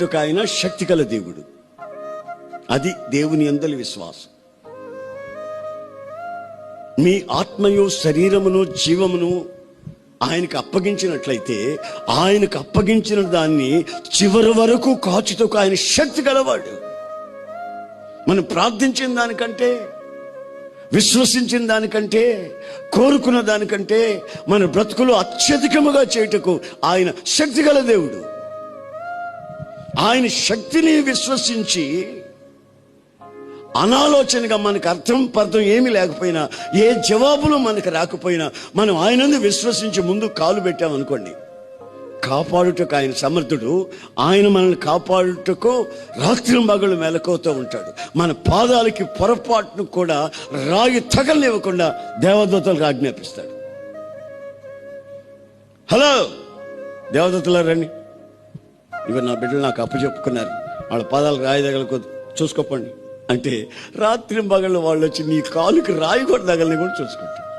ఆయన శక్తి గల దేవుడు. అది దేవుని యందలి విశ్వాసం. మీ ఆత్మయు శరీరమును జీవమును ఆయనకు అప్పగించినట్లయితే, ఆయనకు అప్పగించిన దాన్ని చివరి వరకు కాచుతూ ఆయన శక్తి గలవాడు. మనం ప్రార్థించిన దానికంటే, విశ్వసించిన దానికంటే, కోరుకున్న దానికంటే మన బ్రతుకులు అత్యధికముగా చేయుటకు ఆయన శక్తి గల దేవుడు. ఆయన శక్తిని విశ్వసించి అనాలోచనగా మనకు అర్థం ఏమీ లేకపోయినా, ఏ జవాబులు మనకు రాకపోయినా, మనం ఆయనను విశ్వసించి ముందు కాలు పెట్టామనుకోండి, కాపాడుటకు ఆయన సమర్థుడు. ఆయన మనల్ని కాపాడుటకు రాత్రింబగళ్ళు మెలకువతో ఉంటాడు. మన పాదాలకి పొరపాటును కూడా రాయి తగలనివ్వకుండా దేవదూతలకు ఆజ్ఞాపిస్తాడు. హలో దేవదూతలు రండి, ఇవి నా బిడ్డలు నాకు అప్పచెప్పుకున్నారు, వాళ్ళ పాదాలకు రాయి తగలకూడదు, చూసుకోపండి అంటే రాత్రింబగళ్ళు వాళ్ళు వచ్చి నీ కాలుకి రాయి కూడా తగలని కూడా చూసుకుంటారు.